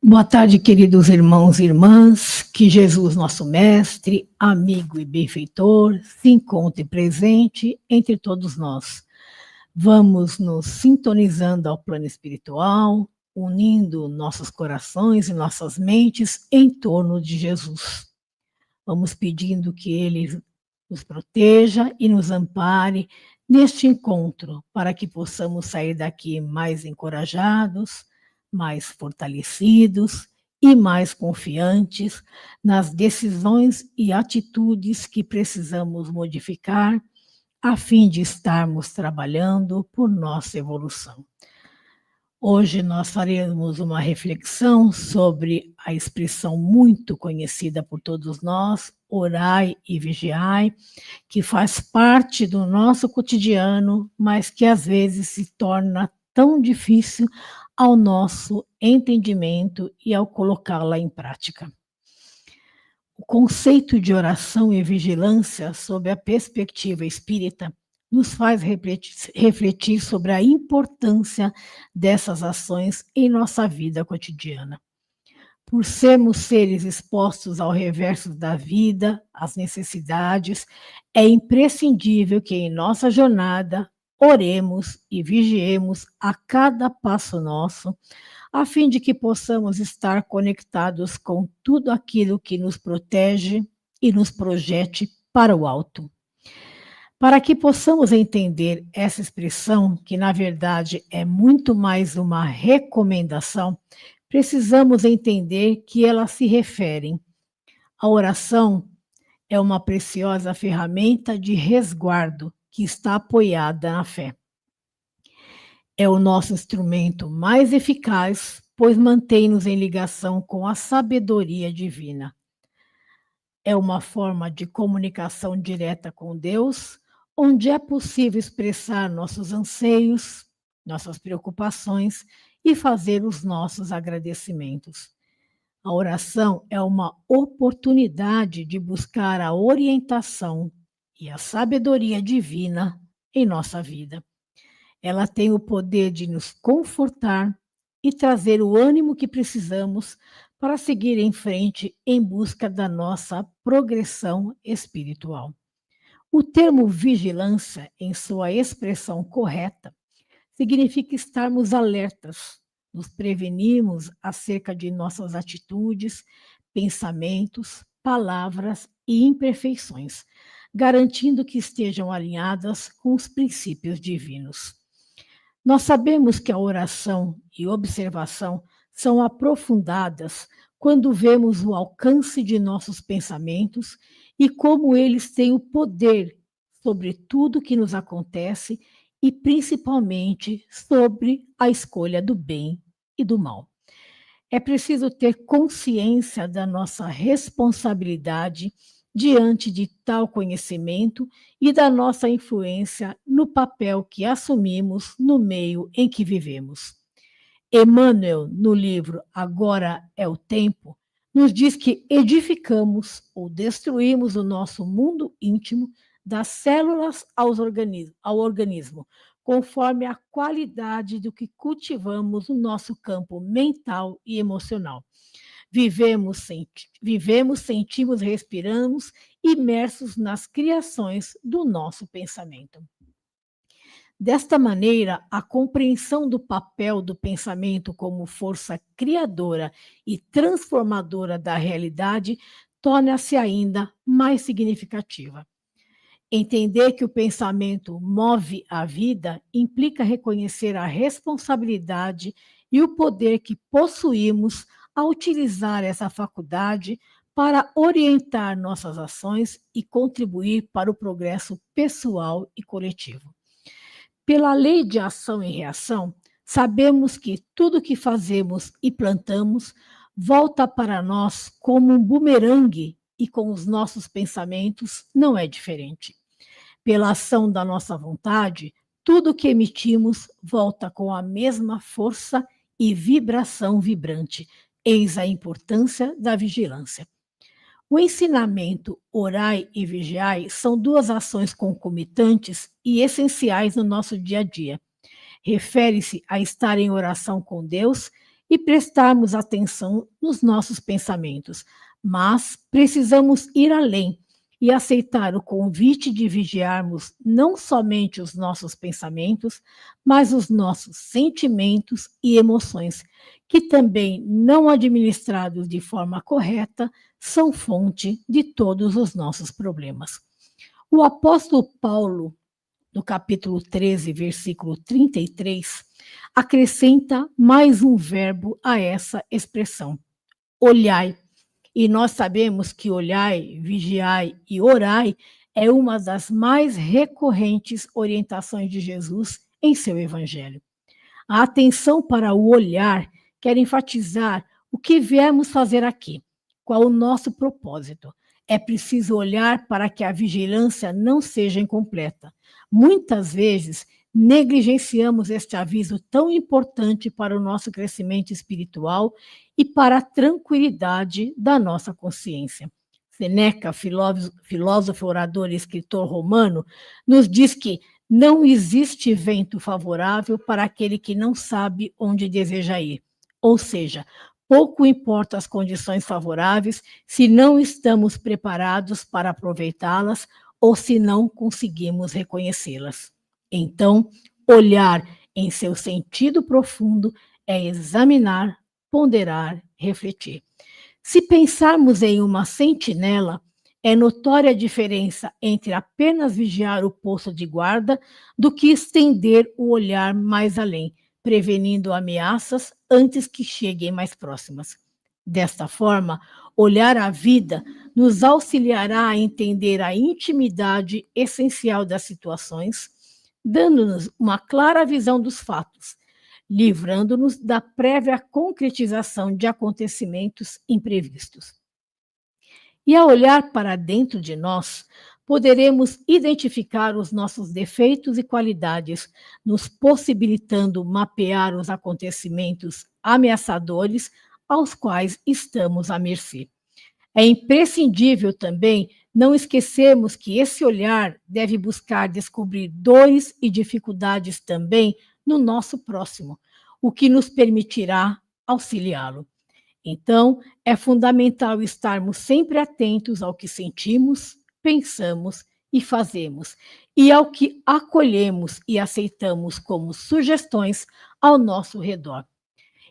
Boa tarde, queridos irmãos e irmãs, que Jesus, nosso mestre, amigo e benfeitor, se encontre presente entre todos nós. Vamos nos sintonizando ao plano espiritual, unindo nossos corações e nossas mentes em torno de Jesus. Vamos pedindo que Ele nos proteja e nos ampare neste encontro, para que possamos sair daqui mais encorajados, mais fortalecidos e mais confiantes nas decisões e atitudes que precisamos modificar a fim de estarmos trabalhando por nossa evolução. Hoje nós faremos uma reflexão sobre a expressão muito conhecida por todos nós, orai e vigiai, que faz parte do nosso cotidiano, mas que às vezes se torna tão difícil ao nosso entendimento e ao colocá-la em prática. O conceito de oração e vigilância, sob a perspectiva espírita, nos faz refletir sobre a importância dessas ações em nossa vida cotidiana. Por sermos seres expostos ao reverso da vida, às necessidades, é imprescindível que em nossa jornada oremos e vigiemos a cada passo nosso, a fim de que possamos estar conectados com tudo aquilo que nos protege e nos projete para o alto. Para que possamos entender essa expressão, que na verdade é muito mais uma recomendação, precisamos entender que elas se referem. A oração é uma preciosa ferramenta de resguardo que está apoiada na fé. É o nosso instrumento mais eficaz, pois mantém-nos em ligação com a sabedoria divina. É uma forma de comunicação direta com Deus, onde é possível expressar nossos anseios, nossas preocupações e fazer os nossos agradecimentos. A oração é uma oportunidade de buscar a orientação e a sabedoria divina em nossa vida. Ela tem o poder de nos confortar e trazer o ânimo que precisamos para seguir em frente em busca da nossa progressão espiritual. O termo vigilância, em sua expressão correta, significa estarmos alertas, nos prevenirmos acerca de nossas atitudes, pensamentos, palavras e imperfeições, garantindo que estejam alinhadas com os princípios divinos. Nós sabemos que a oração e observação são aprofundadas quando vemos o alcance de nossos pensamentos e como eles têm o poder sobre tudo que nos acontece e principalmente sobre a escolha do bem e do mal. É preciso ter consciência da nossa responsabilidade diante de tal conhecimento e da nossa influência no papel que assumimos no meio em que vivemos. Emmanuel, no livro Agora é o Tempo, nos diz que edificamos ou destruímos o nosso mundo íntimo das células ao organismo, conforme a qualidade do que cultivamos no nosso campo mental e emocional. Vivemos, sentimos, respiramos, imersos nas criações do nosso pensamento. Desta maneira, a compreensão do papel do pensamento como força criadora e transformadora da realidade torna-se ainda mais significativa. Entender que o pensamento move a vida implica reconhecer a responsabilidade e o poder que possuímos a utilizar essa faculdade para orientar nossas ações e contribuir para o progresso pessoal e coletivo. Pela lei de ação e reação, sabemos que tudo que fazemos e plantamos volta para nós como um bumerangue e com os nossos pensamentos não é diferente. Pela ação da nossa vontade, tudo que emitimos volta com a mesma força e vibração vibrante. Eis a importância da vigilância. O ensinamento orai e vigiai são duas ações concomitantes e essenciais no nosso dia a dia. Refere-se a estar em oração com Deus e prestarmos atenção nos nossos pensamentos, mas precisamos ir além e aceitar o convite de vigiarmos não somente os nossos pensamentos, mas os nossos sentimentos e emoções, que também, não administrados de forma correta, são fonte de todos os nossos problemas. O apóstolo Paulo, no capítulo 13, versículo 33, acrescenta mais um verbo a essa expressão: olhai. E nós sabemos que olhai, vigiai e orai é uma das mais recorrentes orientações de Jesus em seu evangelho. A atenção para o olhar quer enfatizar o que viemos fazer aqui, qual o nosso propósito. É preciso olhar para que a vigilância não seja incompleta. Muitas vezes, negligenciamos este aviso tão importante para o nosso crescimento espiritual e para a tranquilidade da nossa consciência. Seneca, filósofo, orador e escritor romano, nos diz que não existe vento favorável para aquele que não sabe onde deseja ir. Ou seja, pouco importa as condições favoráveis se não estamos preparados para aproveitá-las ou se não conseguimos reconhecê-las. Então, olhar em seu sentido profundo é examinar, ponderar, refletir. Se pensarmos em uma sentinela, é notória a diferença entre apenas vigiar o posto de guarda do que estender o olhar mais além, prevenindo ameaças antes que cheguem mais próximas. Desta forma, olhar a vida nos auxiliará a entender a intimidade essencial das situações, dando-nos uma clara visão dos fatos, livrando-nos da prévia concretização de acontecimentos imprevistos. E ao olhar para dentro de nós, poderemos identificar os nossos defeitos e qualidades, nos possibilitando mapear os acontecimentos ameaçadores aos quais estamos à mercê. É imprescindível também não esquecermos que esse olhar deve buscar descobrir dores e dificuldades também no nosso próximo, o que nos permitirá auxiliá-lo. Então, é fundamental estarmos sempre atentos ao que sentimos, pensamos e fazemos, e ao que acolhemos e aceitamos como sugestões ao nosso redor.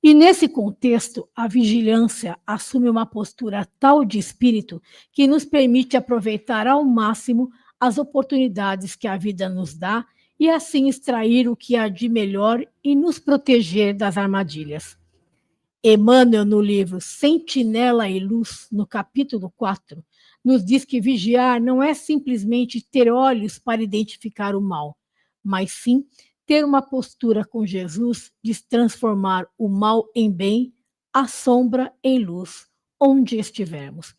E nesse contexto, a vigilância assume uma postura tal de espírito que nos permite aproveitar ao máximo as oportunidades que a vida nos dá e assim extrair o que há de melhor e nos proteger das armadilhas. Emmanuel, no livro Sentinela e Luz, no capítulo 4, nos diz que vigiar não é simplesmente ter olhos para identificar o mal, mas sim ter uma postura com Jesus de transformar o mal em bem, a sombra em luz, onde estivermos.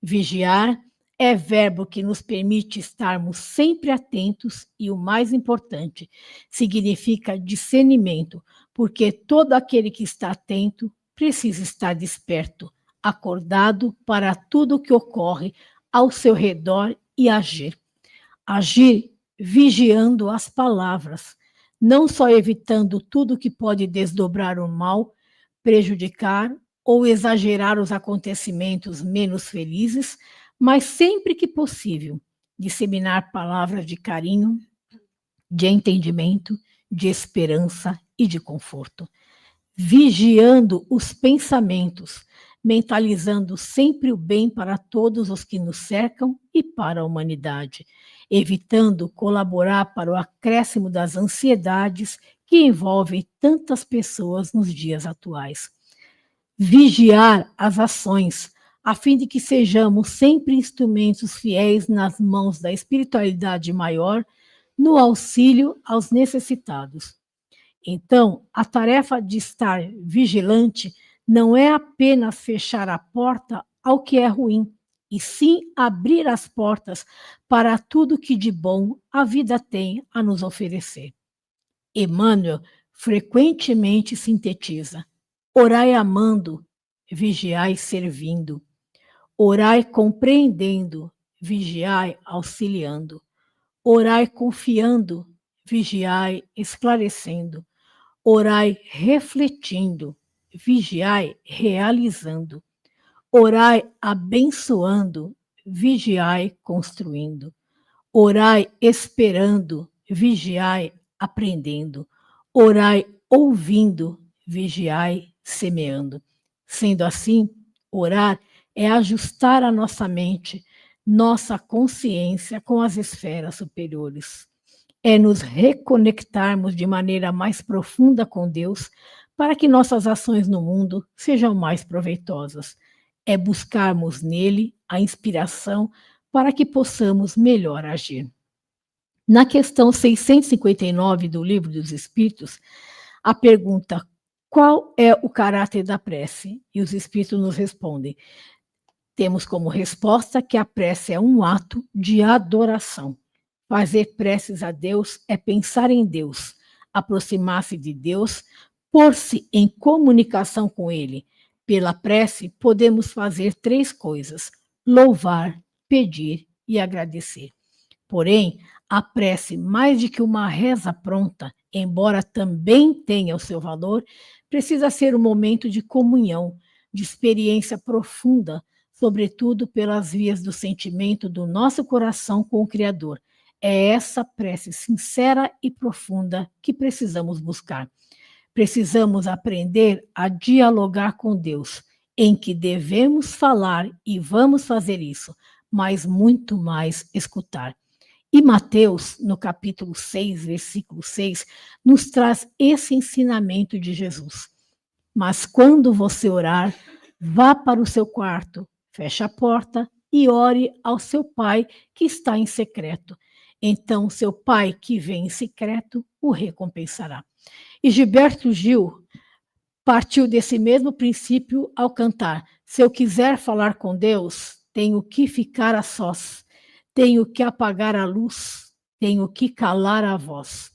Vigiar é verbo que nos permite estarmos sempre atentos e, o mais importante, significa discernimento, porque todo aquele que está atento precisa estar desperto, acordado para tudo o que ocorre ao seu redor e agir. Agir vigiando as palavras, não só evitando tudo que pode desdobrar o mal, prejudicar ou exagerar os acontecimentos menos felizes, mas sempre que possível, disseminar palavras de carinho, de entendimento, de esperança e de conforto. Vigiando os pensamentos, mentalizando sempre o bem para todos os que nos cercam e para a humanidade, evitando colaborar para o acréscimo das ansiedades que envolvem tantas pessoas nos dias atuais. Vigiar as ações, a fim de que sejamos sempre instrumentos fiéis nas mãos da espiritualidade maior, no auxílio aos necessitados. Então, a tarefa de estar vigilante não é apenas fechar a porta ao que é ruim, e sim abrir as portas para tudo que de bom a vida tem a nos oferecer. Emmanuel frequentemente sintetiza: orai amando, vigiai servindo. Orai compreendendo, vigiai auxiliando. Orai confiando, vigiai esclarecendo. Orai refletindo, vigiai realizando. Orai abençoando, vigiai construindo. Orai esperando, vigiai aprendendo. Orai ouvindo, vigiai semeando. Sendo assim, orar é ajustar a nossa mente, nossa consciência com as esferas superiores. É nos reconectarmos de maneira mais profunda com Deus para que nossas ações no mundo sejam mais proveitosas. É buscarmos nele a inspiração para que possamos melhor agir. Na questão 659 do Livro dos Espíritos, a pergunta: qual é o caráter da prece? E os Espíritos nos respondem: temos como resposta que a prece é um ato de adoração. Fazer preces a Deus é pensar em Deus, aproximar-se de Deus, pôr-se em comunicação com Ele. Pela prece, podemos fazer 3 coisas: louvar, pedir e agradecer. Porém, a prece, mais do que uma reza pronta, embora também tenha o seu valor, precisa ser um momento de comunhão, de experiência profunda, sobretudo pelas vias do sentimento do nosso coração com o Criador. É essa prece sincera e profunda que precisamos buscar. Precisamos aprender a dialogar com Deus, em que devemos falar e vamos fazer isso, mas muito mais escutar. E Mateus, no capítulo 6, versículo 6, nos traz esse ensinamento de Jesus. Mas quando você orar, vá para o seu quarto, feche a porta e ore ao seu pai que está em secreto. Então, seu pai que vem em secreto o recompensará. E Gilberto Gil partiu desse mesmo princípio ao cantar: se eu quiser falar com Deus, tenho que ficar a sós. Tenho que apagar a luz, tenho que calar a voz.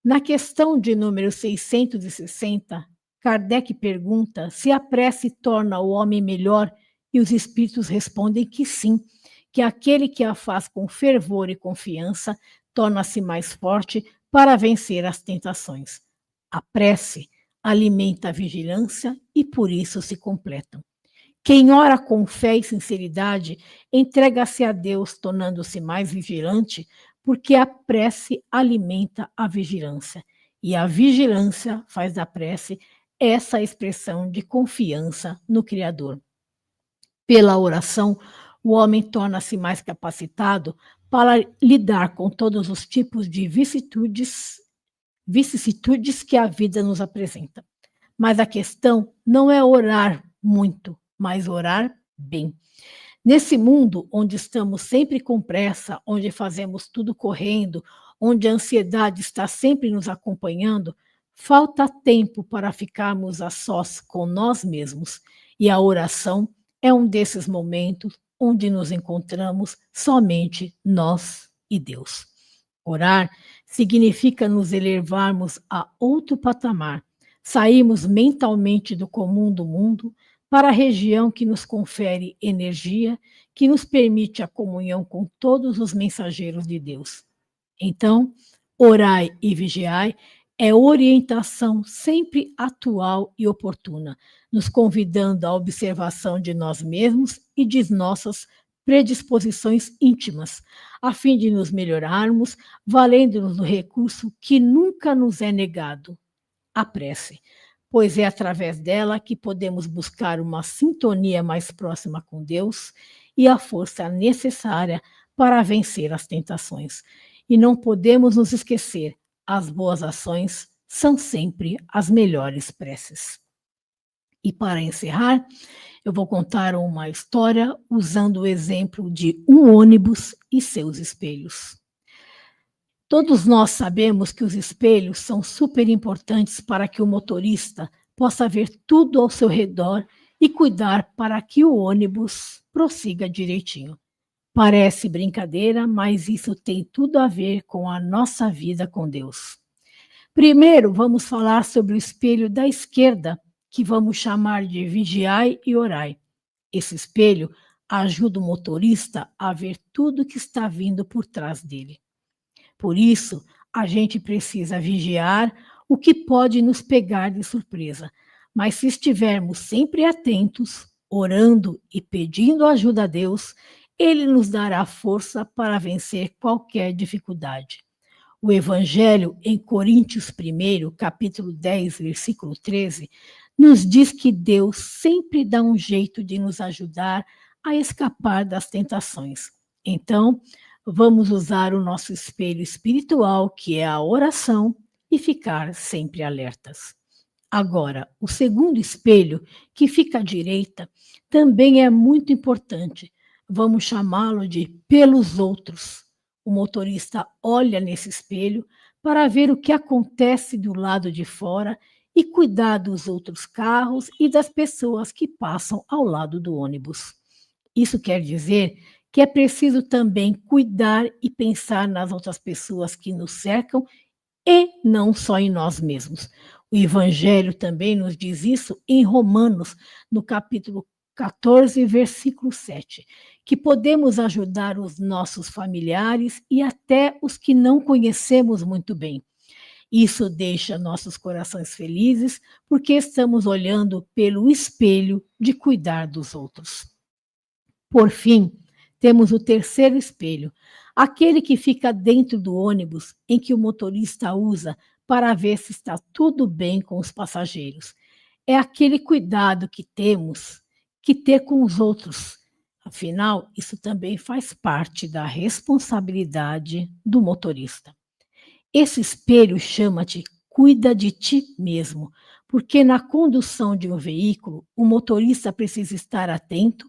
Na questão de número 660, Kardec pergunta se a prece torna o homem melhor e os espíritos respondem que sim, que aquele que a faz com fervor e confiança torna-se mais forte para vencer as tentações. A prece alimenta a vigilância e por isso se completam. Quem ora com fé e sinceridade entrega-se a Deus, tornando-se mais vigilante, porque a prece alimenta a vigilância. E a vigilância faz da prece essa expressão de confiança no Criador. Pela oração, o homem torna-se mais capacitado para lidar com todos os tipos de vicissitudes que a vida nos apresenta. Mas a questão não é orar muito, mas orar bem. Nesse mundo onde estamos sempre com pressa, onde fazemos tudo correndo, onde a ansiedade está sempre nos acompanhando, falta tempo para ficarmos a sós com nós mesmos. E a oração é um desses momentos onde nos encontramos somente nós e Deus. Orar significa nos elevarmos a outro patamar, sairmos mentalmente do comum do mundo para a região que nos confere energia, que nos permite a comunhão com todos os mensageiros de Deus. Então, orai e vigiai é orientação sempre atual e oportuna, nos convidando à observação de nós mesmos e de nossas predisposições íntimas, a fim de nos melhorarmos, valendo-nos do recurso que nunca nos é negado, a prece, pois é através dela que podemos buscar uma sintonia mais próxima com Deus e a força necessária para vencer as tentações. E não podemos nos esquecer, as boas ações são sempre as melhores preces. E para encerrar, eu vou contar uma história usando o exemplo de um ônibus e seus espelhos. Todos nós sabemos que os espelhos são super importantes para que o motorista possa ver tudo ao seu redor e cuidar para que o ônibus prossiga direitinho. Parece brincadeira, mas isso tem tudo a ver com a nossa vida com Deus. Primeiro, vamos falar sobre o espelho da esquerda, que vamos chamar de vigiai e orai. Esse espelho ajuda o motorista a ver tudo que está vindo por trás dele. Por isso, a gente precisa vigiar o que pode nos pegar de surpresa, Mas se estivermos sempre atentos, orando e pedindo ajuda a Deus, Ele nos dará força para vencer qualquer dificuldade. O Evangelho em Coríntios 1, capítulo 10, versículo 13, nos diz que Deus sempre dá um jeito de nos ajudar a escapar das tentações. Então, vamos usar o nosso espelho espiritual, que é a oração, e ficar sempre alertas. Agora, o segundo espelho, que fica à direita, também é muito importante. Vamos chamá-lo de pelos outros. O motorista olha nesse espelho para ver o que acontece do lado de fora e cuidar dos outros carros e das pessoas que passam ao lado do ônibus. Isso quer dizer que é preciso também cuidar e pensar nas outras pessoas que nos cercam e não só em nós mesmos. O Evangelho também nos diz isso em Romanos, no capítulo 14, versículo 7, que podemos ajudar os nossos familiares e até os que não conhecemos muito bem. Isso deixa nossos corações felizes, porque estamos olhando pelo espelho de cuidar dos outros. Por fim, temos o terceiro espelho, aquele que fica dentro do ônibus em que o motorista usa para ver se está tudo bem com os passageiros. É aquele cuidado que temos que ter com os outros. Afinal, isso também faz parte da responsabilidade do motorista. Esse espelho chama-te cuida de ti mesmo, porque na condução de um veículo, o motorista precisa estar atento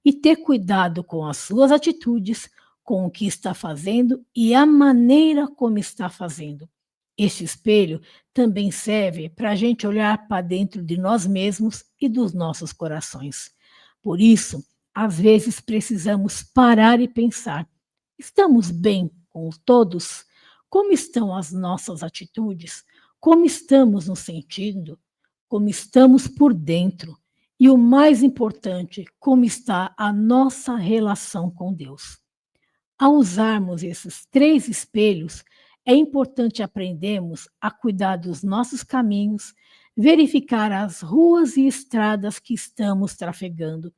e ter cuidado com as suas atitudes, com o que está fazendo e a maneira como está fazendo. Este espelho também serve para a gente olhar para dentro de nós mesmos e dos nossos corações. Por isso, às vezes precisamos parar e pensar: estamos bem com todos? Como estão as nossas atitudes? Como estamos nos sentindo? Como estamos por dentro? E o mais importante, como está a nossa relação com Deus? Ao usarmos esses 3 espelhos, é importante aprendermos a cuidar dos nossos caminhos, verificar as ruas e estradas que estamos trafegando,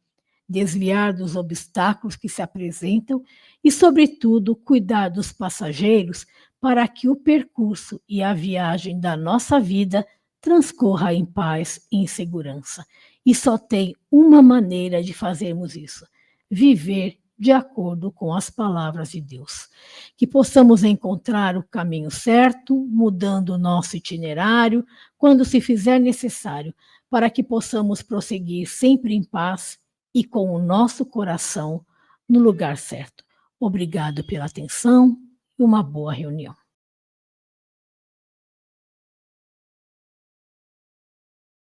desviar dos obstáculos que se apresentam e, sobretudo, cuidar dos passageiros para que o percurso e a viagem da nossa vida transcorra em paz e em segurança. E só tem uma maneira de fazermos isso: viver de acordo com as palavras de Deus. Que possamos encontrar o caminho certo, mudando o nosso itinerário, quando se fizer necessário, para que possamos prosseguir sempre em paz e com o nosso coração no lugar certo. Obrigado pela atenção e uma boa reunião.